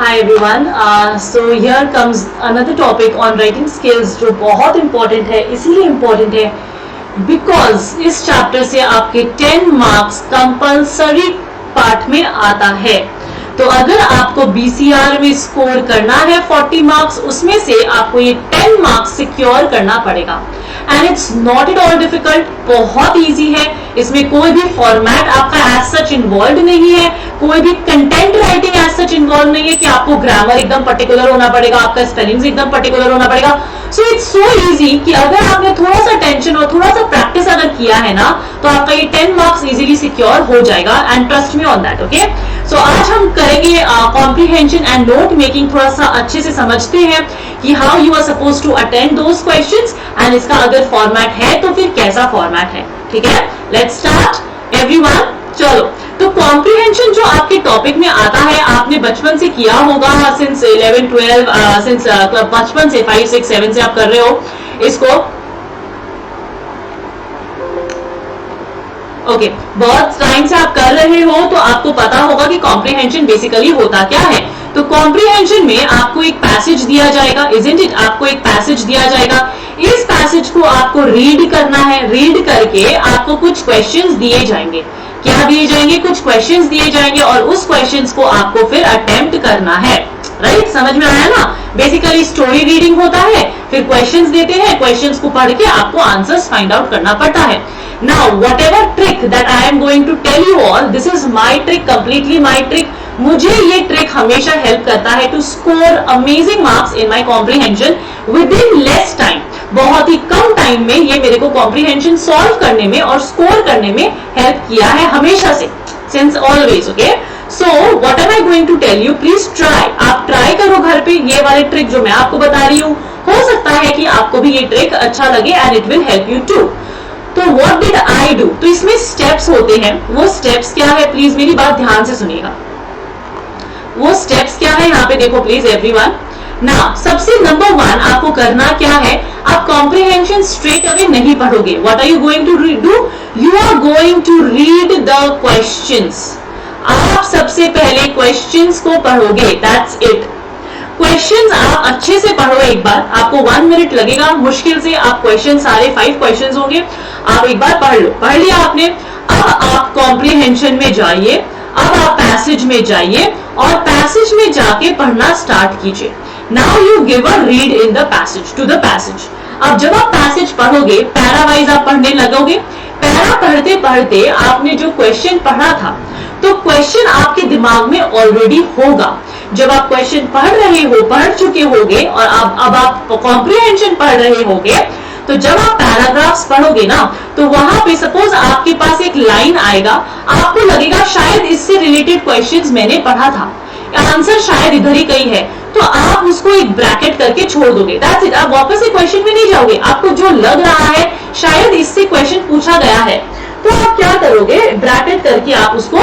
Hi everyone. So here comes another topic on writing skills जो बहुत important है, इसीलिए important है because इस chapter से आपके 10 marks compulsory पार्ट में आता है. तो अगर आपको BCR में स्कोर करना है 40 मार्क्स, उसमें से आपको ये 10 मार्क्स सिक्योर करना पड़ेगा. And it's not at all difficult, बहुत इजी है. इसमें कोई भी फॉर्मेट आपका एज सच इन्वॉल्व नहीं है, कोई भी content writing as such involve नहीं है कि आपको ग्रामर एकदम पर्टिकुलर होना पड़ेगा, आपका स्पेलिंग्स एकदम पर्टिकुलर होना पड़ेगा. सो इट्स सो इजी कि अगर आपने थोड़ा सा टेंशन और थोड़ा सा प्रैक्टिस अगर किया है ना, तो आपका ये 10 मार्क्स इजीली सिक्योर हो जाएगा. And trust me on that. Okay, so आज हम करेंगे कॉम्प्रिहेंशन एंड नोट मेकिंग. थोड़ा सा अच्छे से समझते हैं कि how you are suppose to attend those questions, एंड इसका अगर फॉर्मेट है तो फिर कैसा फॉर्मेट है. ठीक है, लेट्स स्टार्ट एवरीवन. चलो, तो कॉम्प्रिहेंशन जो आपके टॉपिक में आता है, आपने बचपन से किया होगा, सिंस 11 12 सिंस बचपन से 5 6 7 से आप कर रहे हो इसको. ओके, बहुत टाइम से आप कर रहे हो तो आपको पता होगा कि कॉम्प्रिहेंशन बेसिकली होता क्या है. तो कॉम्प्रिहेंशन में आपको एक पैसेज दिया जाएगा, इजंट इट, आपको एक पैसेज दिया जाएगा. इस पैसेज को आपको रीड करना है. रीड करके आपको कुछ क्वेश्चंस दिए जाएंगे. क्या दिए जाएंगे? कुछ क्वेश्चंस दिए जाएंगे और उस क्वेश्चंस को आपको फिर अटेम्प्ट करना है. राइट, समझ में आया ना? बेसिकली स्टोरी रीडिंग होता है, फिर क्वेश्चंस देते हैं, क्वेश्चंस को पढ़ के आपको आंसर्स फाइंड आउट करना पड़ता है. Now, whatever trick that I am going to tell you all, this is my trick, completely my trick. मुझे ये ट्रिक हमेशा हेल्प करता है to score amazing marks in my comprehension within less time. बहुत ही कम time में ये मेरे को कॉम्प्रिहेंशन सॉल्व करने में और स्कोर करने में हेल्प किया है हमेशा से, since always. Okay, so what am I going to tell you, please try. आप ट्राई करो घर पे ये वाले ट्रिक जो मैं आपको बता रही हूँ. हो सकता है कि आपको भी ये ट्रिक अच्छा लगे and it will help you too. तो व्हाट डिड आई डू, तो इसमें स्टेप्स होते हैं. वो स्टेप्स क्या है, प्लीज मेरी बात ध्यान से सुनिएगा. वो स्टेप्स क्या है यहाँ पे देखो प्लीज एवरीवन. ना, सबसे नंबर 1 आपको करना क्या है, आप कॉम्प्रिहेंशन स्ट्रेट अवे नहीं पढ़ोगे. What are you going to do, you are going to read the questions. आप सबसे पहले क्वेश्चंस को पढ़ोगे, दैट्स इट. क्वेश्चंस आप अच्छे से पढ़ो एक बार, आपको 1 मिनट लगेगा मुश्किल से. आप क्वेश्चन सारे 5 क्वेश्चंस होंगे, आप एक बार पढ़ लो. पढ़ लिया आपने, अब आप कॉम्प्रिहेंशन में जाइए. अब आप पैसेज में जाइए और पैसेज में जाके पढ़ना स्टार्ट कीजिए. Now you give a read in the passage, to the passage. अब जब आप पैसेज पढ़ोगे, पैरा वाइज आप पढ़ने लगोगे. पैरा पढ़ते पढ़ते आपने जो क्वेश्चन पढ़ा था, तो क्वेश्चन आपके दिमाग में ऑलरेडी होगा. जब आप क्वेश्चन पढ़ रहे हो, पढ़ चुके होगे और अब आप कॉम्प्रिहेंशन पढ़ रहे होगे, तो जब आप पैराग्राफ्स पढ़ोगे ना, तो वहां पे सपोज आपके पास एक लाइन आएगा, आपको लगेगा शायद इससे रिलेटेड क्वेश्चंस मैंने पढ़ा था, आंसर शायद इधर ही कहीं है, तो आप उसको एक ब्रैकेट करके छोड़ दोगे. That's it. आप वापस से क्वेश्चन में नहीं जाओगे. आपको जो लग रहा है शायद इससे क्वेश्चन पूछा गया है, तो आप क्या करोगे, ब्रैकेट करके आप उसको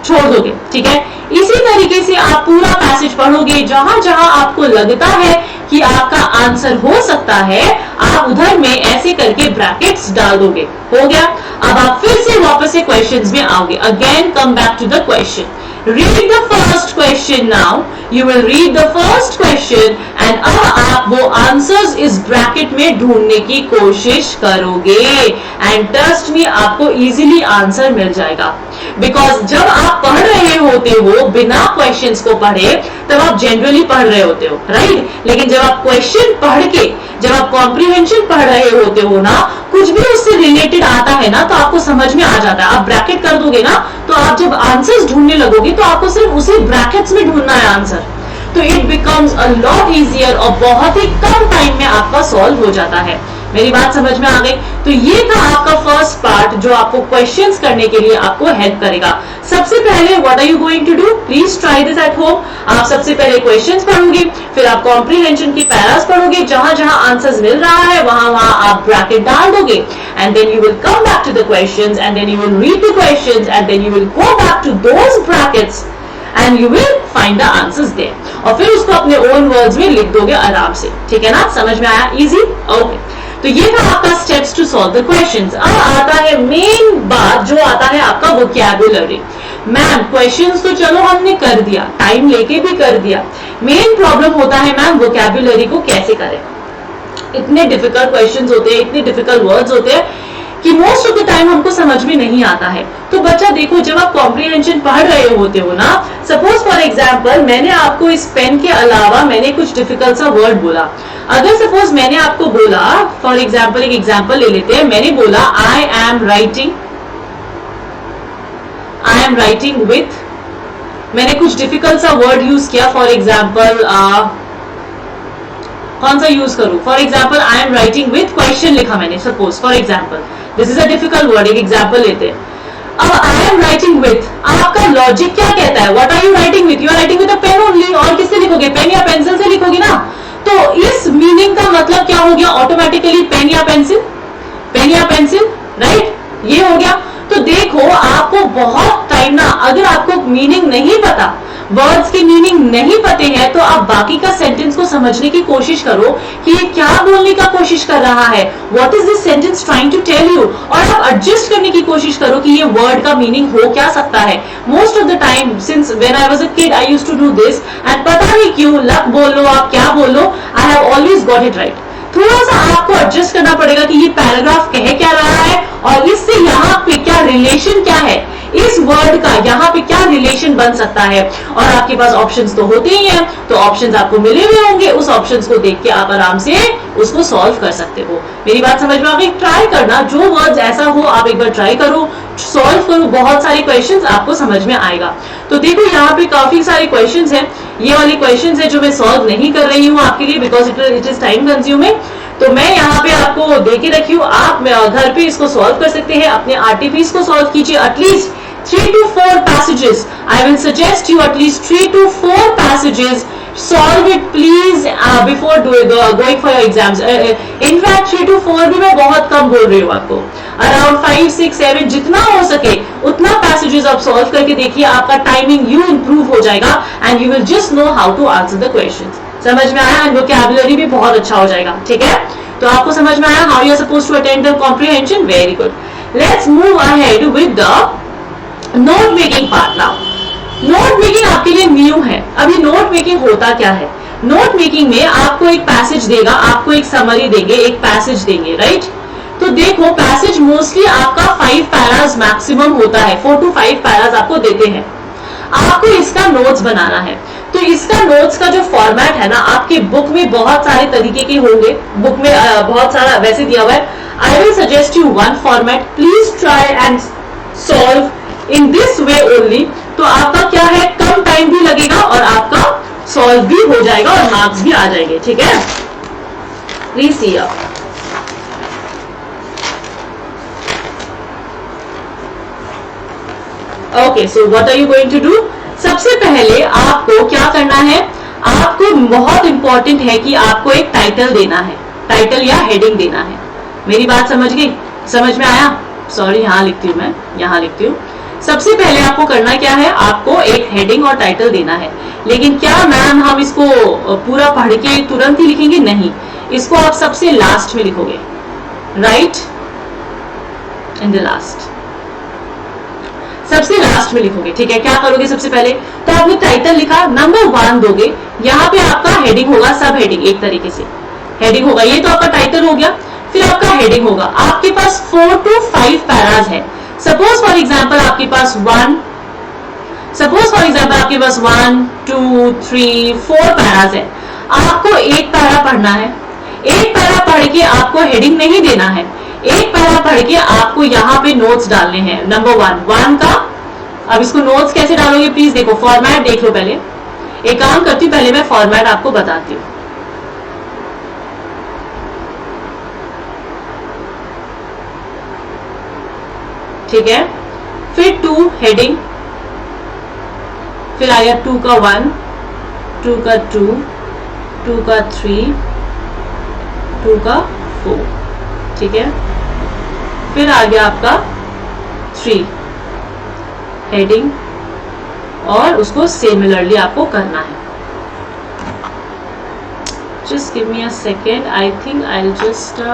छोड़ दोगे. ठीक है, इसी तरीके से आप पूरा पैसेज पढ़ोगे. जहां जहां आपको लगता है कि आपका आंसर हो सकता है, आप उधर में ऐसे करके ब्रैकेट्स डाल दोगे. हो गया. अब आप फिर से वापस से क्वेश्चंस में आओगे. Again come back to the question. Read the first question now. You will read the first question and अब आप वो आंसर्स इस ब्रैकेट में ढूंढने की कोशिश करोगे. And trust me, आपको इजीली आंसर मिल जाएगा. बिकॉज जब आप पढ़ रहे होते हो बिना क्वेश्चंस को पढ़े, तब आप जनरली पढ़ रहे होते हो, राइट. लेकिन जब आप क्वेश्चन पढ़ के, जब आप कॉम्प्रिहेंशन पढ़ रहे होते हो ना, कुछ भी उससे रिलेटेड आता है ना, तो आपको समझ में आ जाता है. आप ब्रैकेट कर दोगे ना, तो आप जब आंसर्स ढूंढने लगोगे, तो आपको सिर्फ उसी ब्रैकेट्स में ढूंढना है आंसर. तो it becomes a lot easier और बहुत ही कम टाइम में आपका सॉल्व हो जाता है. मेरी बात समझ में आ गई? तो ये था आपका फर्स्ट पार्ट जो आपको क्वेश्चंस करने के लिए आपको हेल्प करेगा. सबसे पहले what are you going to do, please try this at home. आप सबसे पहले क्वेश्चंस पढ़ोगे, फिर आप कॉम्प्रिहेंशन की पैरास पढ़ोगे. जहां जहां आंसर्स मिल रहा है वहां वहां आप ब्रैकेट डाल दोगे. And then you will come back to the questions and then you will read the questions and then you will go back to those brackets and you will find the answers there. और फिर उसको अपने own words में लिख दोगे आराम से. ठीक है ना, समझ में आया? इजी. ओके, तो ये था आपका steps to solve the questions. अब आता है मेन बात, जो आता है आपका वोकैबुलरी. मैम क्वेश्चंस तो चलो हमने कर दिया, टाइम लेके भी कर दिया, मेन प्रॉब्लम होता है मैम वोकैबुलरी को कैसे करें। इतने डिफिकल्ट क्वेश्चंस होते हैं, इतने डिफिकल्ट वर्ड्स होते हैं कि मोस्ट ऑफ द टाइम हमको समझ में नहीं आता है। तो बच्चा देखो, जब आप कॉम्प्रिहेंशन पढ़ रहे होते हो ना, सपोज फॉर एग्जांपल मैंने आपको इस पेन के अलावा मैंने कुछ डिफिकल्ट सा वर्ड बोला। अगर सपोज मैंने आपको बोला, फॉर एग्जांपल एक एग्जांपल ले लेते हैं, मैंने बोला आई एम राइटिंग विथ, मैंने कुछ डिफिकल्ट सा वर्ड यूज किया। फॉर एग्जांपल कौन सा यूज करूं? For example I am writing with question लिखा मैंने, suppose for example this is a difficult word. एक एग्जांपल लेते हैं। अब आई एम राइटिंग विथ, आपका लॉजिक क्या कहता है? What are you writing with? You are writing with a pen only. और किससे लिखोगे? पेन या पेंसिल से लिखोगे ना। तो इस मीनिंग का मतलब क्या हो गया? ऑटोमेटिकली पेन या पेंसिल, पेन या पेंसिल, राइट? ये हो गया। तो देखो, आपको बहुत टाइम ना, अगर आपको मीनिंग नहीं पता, वर्ड्स की मीनिंग नहीं पते हैं, तो आप बाकी का सेंटेंस को समझने की कोशिश करो कि ये क्या बोलने का कोशिश कर रहा है, what is this sentence trying to tell you, और आप एडजस्ट करने की कोशिश करो कि ये वर्ड का मीनिंग हो क्या सकता है। Most of the time since when I was a kid I used to do this, and पता नहीं क्यों, लक बोल लो आप क्या बोल लो, I have always got it right. थोड़ा सा आपको एडजस्ट करना पड़ेगा कि ये पैराग्राफ कह क्या रहा है और इससे यहाँ पे क्या रिलेशन क्या है, इस वर्ड का यहाँ पे क्या रिलेशन बन सकता है। और आपके पास ऑप्शंस तो होते ही हैं, तो ऑप्शंस आपको मिले हुए होंगे, उस ऑप्शंस को देख के आप आराम से उसको सॉल्व कर सकते हो। मेरी बात समझ में आ गई? ट्राई करना, जो वर्ड्स ऐसा हो आप एक बार ट्राई करो, सॉल्व करो, बहुत सारे क्वेश्चंस आपको समझ में आएगा। तो देखो यहाँ पे काफी सारे क्वेश्चंस हैं, ये वाले क्वेश्चंस है जो मैं सॉल्व नहीं कर रही हूँ आपके लिए, because it is time consuming. तो मैं यहाँ पे आपको दे के रखी हूँ, आप घर पे इसको सॉल्व कर सकते हैं, अपने आरटीपीस को सॉल्व कीजिए, at least 3 to 4 passages. I will suggest you at least 3 to 4 passages. Solve it please before going for your exams. In fact 3 to 4 भी मैं बहुत कम बोल रही हूँ आपको, around 5, 6, 7 जितना हो सके उतना passages आप solve करके देखिए, आपका टाइमिंग यू improve हो जाएगा and you will just know how to answer the questions. समझ में आया? and vocabulary भी बहुत अच्छा हो जाएगा, ठीक है? तो आपको समझ में आया how you are supposed to attend the comprehension? Very good. Let's move ahead with the note making part. Now note making आपके लिए न्यू है। अभी नोट मेकिंग होता क्या है? नोट मेकिंग में आपको एक पैसेज देगा, आपको एक समरी देंगे, एक पैसेज देंगे, राइट? तो देखो पैसेज मोस्टली आपका 5 पैरास मैक्सिमम होता है, 4 to 5 पैरास आपको देते हैं। आपको इसका नोट्स बनाना है। तो इसका नोट्स का जो फॉर्मेट है ना, आपके बुक में बहुत सारे तरीके के होंगे, बुक में बहुत सारा वैसे दिया हुआ है। I will suggest you one format, please try and solve in this way only. तो आपका क्या है, कम टाइम भी लगेगा और आपका सॉल्व भी हो जाएगा और मार्क्स भी आ जाएंगे, ठीक है? Please see up. Okay, so what are you going to do? सबसे पहले आपको क्या करना है, आपको बहुत इंपॉर्टेंट है कि आपको एक टाइटल देना है, टाइटल या हेडिंग देना है। मेरी बात समझ गई? समझ में आया? सॉरी, यहाँ लिखती हूँ मैं, यहाँ लिखती हूँ। सबसे पहले आपको करना क्या है, आपको एक हेडिंग और टाइटल देना है। लेकिन क्या मैम हम इसको पूरा पढ़ के तुरंत ही लिखेंगे? नहीं, इसको आप सबसे लास्ट में लिखोगे, राइट इन द लास्ट, सबसे लास्ट में लिखोगे, ठीक है? क्या करोगे सबसे पहले? तो आपने टाइटल लिखा, नंबर 1 दोगे, यहाँ पे आपका हेडिंग होगा, सब हेडिंग एक तरीके से हेडिंग होगा। ये तो आपका टाइटल हो गया, फिर आपका हेडिंग होगा। आपके पास 4 to 5 पैराज है। सपोज फॉर एग्जाम्पल आपके पास 1, 2, 3, 4 पैराज है। आपको एक पैरा पढ़ना है, एक पैरा पढ़ के आपको हेडिंग नहीं देना है, एक पैरा पढ़ के आपको यहाँ पे नोट्स डालने हैं। नंबर 1 का, अब इसको नोट्स कैसे डालोगे प्लीज देखो, फॉर्मेट देख लो पहले। एक काम करती हूँ, पहले मैं फॉर्मेट आपको बताती हूँ। ठीक है, फिर 2 हेडिंग, फिर आ गया 2 का 1, 2 का 2, 2 का 3, 2 का 4, ठीक है? फिर आ गया आपका 3 हेडिंग, और उसको सिमिलरली आपको करना है। Just give me a second, I think I will just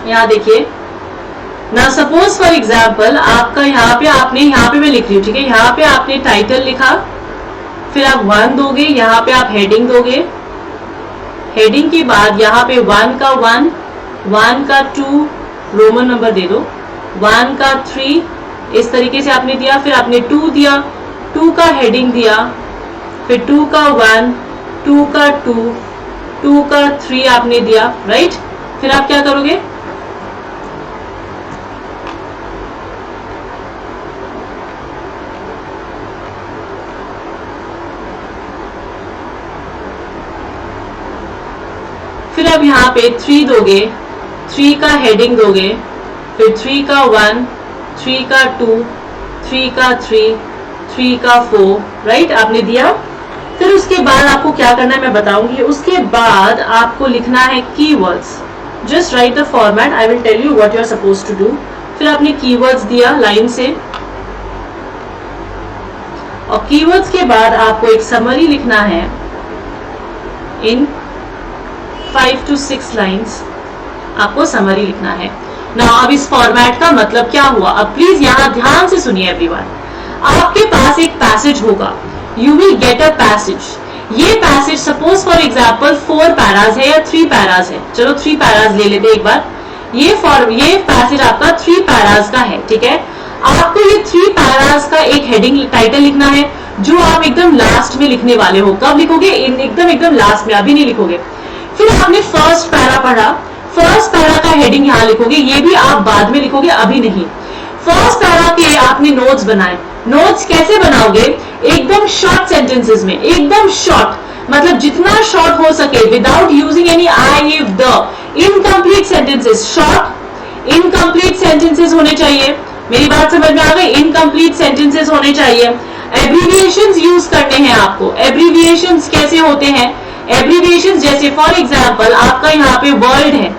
यहाँ देखिए ना, सपोज फॉर एग्जाम्पल आपका यहाँ पे मैं लिख रही हूँ, ठीक है, यहाँ पे आपने टाइटल लिखा, फिर आप 1 दोगे, यहाँ पे आप हेडिंग दोगे, हेडिंग के बाद यहाँ पे 1 का 1, 1 का 2 रोमन नंबर दे दो, 1 का 3 इस तरीके से आपने दिया, फिर आपने 2 दिया, 2 का हेडिंग दिया, फिर 2 का 1, 2 का 2, 2 का 3 आपने दिया, राइट। फिर आप क्या करोगे, फिर आप यहाँ पे 3 दोगे, 3 का हेडिंग दोगे, फिर 3 का 1, 3 का 2, 3 का 3, 3 का 4, राइट, आपने दिया। फिर उसके बाद आपको क्या करना है मैं बताऊंगी। उसके बाद आपको लिखना है keywords, just write the format, I will tell you what you are suppose to do. फिर आपने कीवर्ड्स दिया लाइन से, और कीवर्ड्स के बाद आपको एक समरी लिखना है इन 5 to 6 लाइन्स, आपको समरी लिखना है ना। अब इस फॉर्मेट का मतलब क्या हुआ, अब प्लीज यहां ध्यान से सुनिए एवरीवन। आपके पास एक पैसेज होगा, you will get a passage. ये passage suppose for example 4 paras है या 3 पैराज है, चलो 3 पैराज ले लेते एक बार। ये पैसेज आपका 3 पैराज का है, ठीक है। आपको ये 3 पैराज का एक हेडिंग टाइटल लिखना है, जो आप एकदम लास्ट में लिखने वाले हो। कब लिखोगे, एकदम लास्ट में, अभी नहीं लिखोगे। फिर आपने फर्स्ट पैरा पढ़ा, फर्स्ट पैरा का हेडिंग यहाँ लिखोगे, ये भी आप बाद में लिखोगे, अभी नहीं। फर्स्ट पैरा के आपने नोट्स बनाए, नोट्स कैसे बनाओगे, एकदम शॉर्ट सेंटेंसेस में, एकदम शॉर्ट, मतलब जितना शॉर्ट हो सके, without using any I if the, incomplete sentences, short incomplete sentences होने चाहिए। मेरी बात समझ में आ गई, इनकम्प्लीट सेंटेंसेस होने चाहिए। एब्रीविएशंस यूज करने हैं आपको। एब्रीविएशंस कैसे होते हैं, एब्रीविएशंस जैसे फॉर एग्जाम्पल आपका यहाँ पे वर्ल्ड है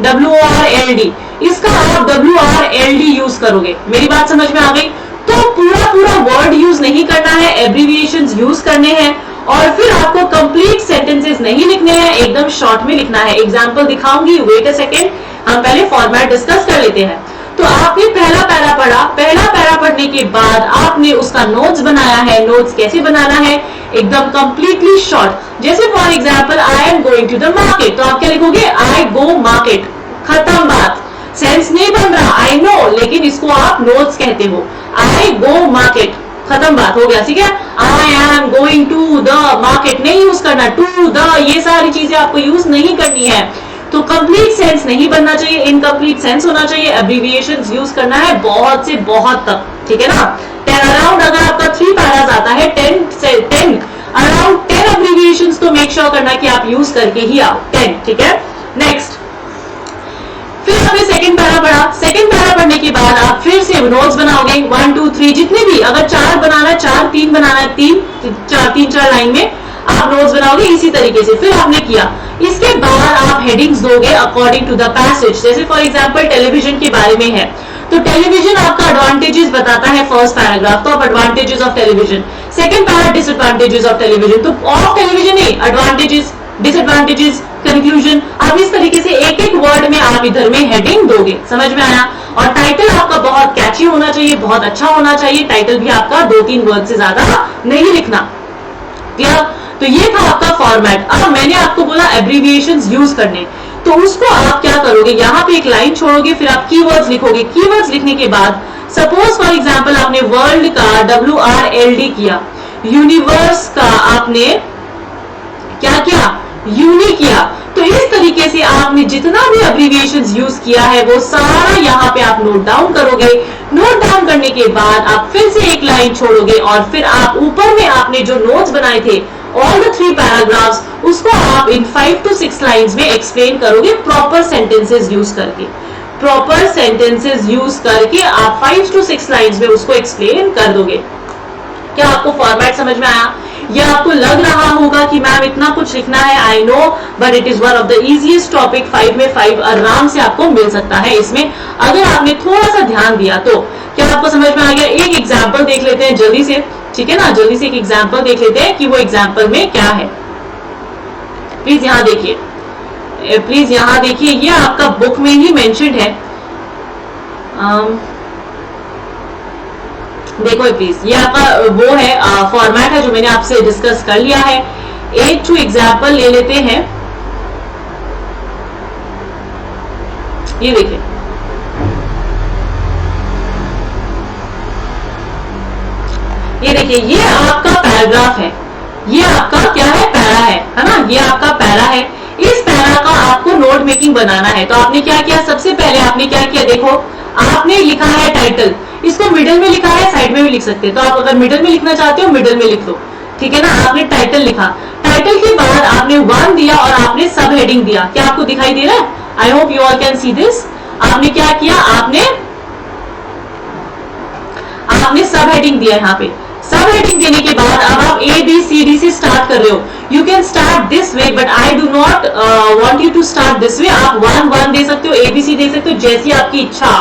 WORLD, इसका आप WRLD यूज करोगे। मेरी बात समझ में आ गई। तो पूरा वर्ड यूज नहीं करना है, एब्रीविएशंस यूज करने हैं, और फिर आपको कंप्लीट सेंटेंसेस नहीं लिखने हैं, एकदम शॉर्ट में लिखना है। एग्जाम्पल दिखाऊंगी, वेट अ सेकेंड, हम पहले फॉर्मेट डिस्कस कर लेते हैं। तो आपने पहला पैरा पढ़ा, पहला पैरा पढ़ने के बाद आपने उसका नोट्स बनाया है। नोट्स कैसे बनाना है, एकदम कंप्लीटली शॉर्ट। जैसे for example I am going to the market, तो आप क्या लिखोगे, आई गो मार्केट, खत्म बात। सेंस नहीं बन रहा, आई नो, लेकिन इसको आप नोट्स कहते हो। आई गो मार्केट, खत्म बात, हो गया, ठीक है। I am going to the market नहीं यूज करना, टू द, ये सारी चीजें आपको यूज नहीं करनी है। तो कंप्लीट सेंस नहीं बनना चाहिए, इनकम्प्लीट सेंस होना चाहिए। एब्रीविएशंस यूज करना है बहुत से बहुत तक, ठीक है ना। अराउंड अगर आपका 3 पैराज आता है, 10 अराउंड 10 एब्रीविएशंस तो मेक श्योर करना कि आप यूज करके ही आओ, 10, ठीक है। नेक्स्ट, फिर आपने सेकंड पैरा पढ़ा। सेकंड पैरा पढ़ने के बाद आप फिर से नोट्स बनाओगे, 1 2 3 जितने भी, अगर 4 बनाना है 4, 3 बनाना है 3 लाइन में आप नोट्स बनाओगे इसी तरीके से। फिर आपने किया, इसके बाद आप हेडिंग्स दोगे अकॉर्डिंग टू द पैसेज। जैसे फॉर एग्जांपल टेलीविजन के बारे में है, तो टेलीविजन आपका एडवांटेजेस बताता है फर्स्ट पैराग्राफ, तो आप advantages of television. Second para disadvantages of television, तो ऑफ टेलीविजन नहीं, एडवांटेजेस, डिसएडवांटेजेस, कंक्लूजन। आप इस तरीके से एक एक वर्ड में आप इधर में हेडिंग दोगे, समझ में आया। और टाइटल आपका बहुत कैची होना चाहिए, बहुत अच्छा होना चाहिए। टाइटल भी आपका 2-3 वर्ड से ज्यादा नहीं लिखना, क्लियर। तो ये था आपका फॉर्मेट। अब मैंने आपको बोला एब्रीविएशंस यूज करने, तो उसको आप क्या करोगे, यहाँ पे एक लाइन छोड़ोगे, फिर आप कीवर्ड्स लिखोगे। कीवर्ड्स लिखने के बाद सपोज फॉर एग्जांपल आपने वर्ल्ड का WRLD किया, यूनिवर्स का आपने क्या किया, यूनी किया। तो इस तरीके से आपने जितना भी एब्रीविएशंस यूज किया है वो सारा यहाँ पे आप नोट डाउन करोगे। नोट डाउन करने के बाद आप फिर से एक लाइन छोड़ोगे, और फिर आप ऊपर में आपने जो नोट्स बनाए थे ऑल द 3 पैराग्राफ्स, उसको आप इन 5 to 6 लाइन्स में एक्सप्लेन करोगे प्रॉपर सेंटेंसेस यूज करके। प्रॉपर सेंटेंसेस यूज करके आप 5 to 6 लाइन्स में उसको एक्सप्लेन कर दोगे। क्या आपको फॉर्मेट समझ में आया? या आपको लग रहा होगा कि मैम इतना कुछ लिखना है, I know, but it is one of the easiest topic. 5 में 5 आराम से आपको मिल सकता है इसमें, अगर आपने थोड़ा सा ध्यान दिया तो। क्या आपको समझ में आ गया? एक एग्जाम्पल देख लेते हैं जल्दी से, ठीक है ना। जल्दी से एक एग्जाम्पल देख लेते हैं कि वो एग्जाम्पल में क्या है। प्लीज यहाँ देखिए, प्लीज यहाँ देखिए, ये आपका बुक में ही मेंशन्ड है। देखो प्लीज, ये आपका वो है फॉर्मेट है जो मैंने आपसे डिस्कस कर लिया है। एक टू एग्जाम्पल ले लेते हैं। ये देखिए, ये देखिए, ये आपका पैराग्राफ है, ये आपका क्या है, पैरा है ना, ये आपका पैरा है। इस पैरा का आपको नोट मेकिंग बनाना है। तो आपने क्या किया, सबसे पहले आपने क्या किया, देखो आपने लिखा है टाइटल, इसको मिडिल में लिखा है, साइड में भी लिख सकते हैं। तो आप अगर मिडिल में लिखना चाहते हो मिडिल में लिख लो, ठीक है ना। आपने टाइटल लिखा, टाइटल के बाद आपने 1 दिया और आपने सब हेडिंग दिया। क्या आपको दिखाई दे रहा है? I hope you all can see this. आपने क्या किया, आपने सब हेडिंग दिया यहाँ पे। सब हेडिंग देने के बाद अब आप ABCD से स्टार्ट कर रहे हो। You can start this way, but I do not want you to start this way. आप 1 दे सकते हो, ABC दे सकते हो, जैसी आपकी इच्छा,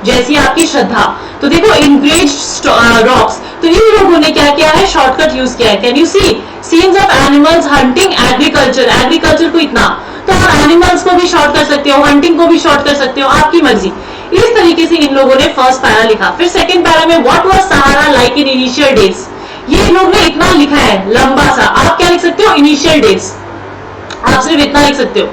जैसी आपकी श्रद्धा। तो देखो, इंग्रेज्ड रॉक्स, तो इन लोगों ने क्या किया है, शॉर्टकट यूज किया है। Can you see, scenes of animals, hunting, agriculture, agriculture को इतना, तो आप एनिमल्स को भी शॉर्ट कर सकते हो, हंटिंग को भी शॉर्ट कर सकते हो, आपकी मर्जी। इस तरीके से इन लोगों ने फर्स्ट पैरा लिखा। फिर सेकंड पैरा में what was Sahara like in initial days, ये लोग ने इतना लिखा है लंबा सा। आप क्या लिख सकते हो, इनिशियल डेज, आप सिर्फ इतना लिख सकते हो,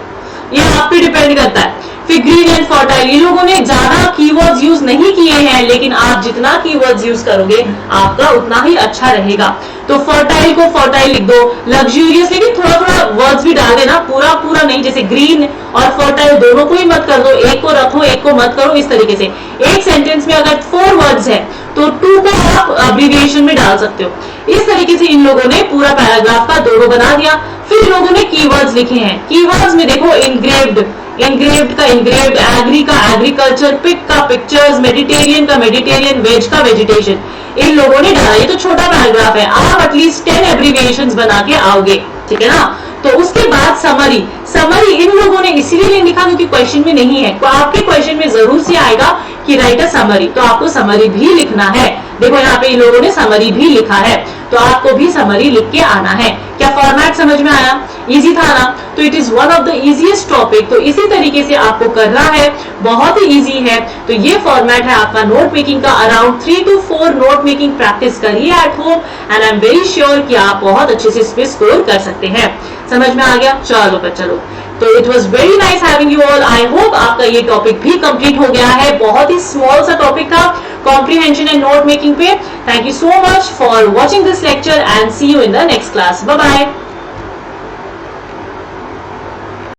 ये आप पे डिपेंड करता है। फिर ग्रीन एंड फर्टाइल, ये लोगों ने ज्यादा कीवर्ड्स यूज नहीं किए हैं, लेकिन आप जितना कीवर्ड्स यूज करोगे आपका उतना ही अच्छा रहेगा। तो फर्टाइल को फर्टाइल लिख दो, लग्जूरियस, लेकिन थोड़ा थोड़ा वर्ड्स भी डाल देना, पूरा पूरा नहीं। जैसे ग्रीन और फर्टाइल दोनों को ही मत कर दो, एक को रखो एक को मत करो, इस तरीके से। एक सेंटेंस में अगर 4 वर्ड्स है तो 2 को आप अब्रिविएशन में डाल सकते हो। इस तरीके से इन लोगों ने पूरा पैराग्राफ का 2 बना दिया। फिर लोगों ने कीवर्ड्स लिखे हैं। कीवर्ड्स में देखो, इंग्रेव्ड, इंग्रेव्ड का इंग्रेव्ड, एग्री का एग्रीकल्चर, पिक का पिक्चर्स, मेडिटेरियन का मेडिटेरियन, वेज का वेजिटेशन, इन लोगों ने डाला। ये तो छोटा पैराग्राफ है, आप एटलीस्ट 10 एब्रिविएशंस बना के आओगे, ठीक है ना। तो उसके बाद समरी, समरी इन लोगों ने इसीलिए नहीं लिखा क्योंकि क्वेश्चन में नहीं है, तो आपके क्वेश्चन में जरूर से आएगा कि राइट अ समरी, तो आपको समरी भी लिखना है। देखो यहाँ पे इन लोगों ने समरी भी लिखा है, तो आपको भी समरी लिख के आना है। क्या फॉर्मेट समझ में आया? इजी था ना? तो it is one of the easiest topic. तो इसी तरीके से आपको करना है, बहुत ही इजी है। तो ये फॉर्मेट है आपका नोट मेकिंग का। Around 3 to 4 note making practice करिए at home, and I am very sure कि आप बहुत अच्छे से इस पे स्कोर कर सकते हैं। समझ में आ गया? चलो चलो, तो it was very nice having you all. I hope आपका ये टॉपिक भी कंप्लीट हो गया है। बहुत ही स्मॉल सा टॉपिक था कॉम्प्रीहेंशन एंड नोट मेकिंग पे। Thank you so much for watching this lecture and see you in the next class. Bye bye.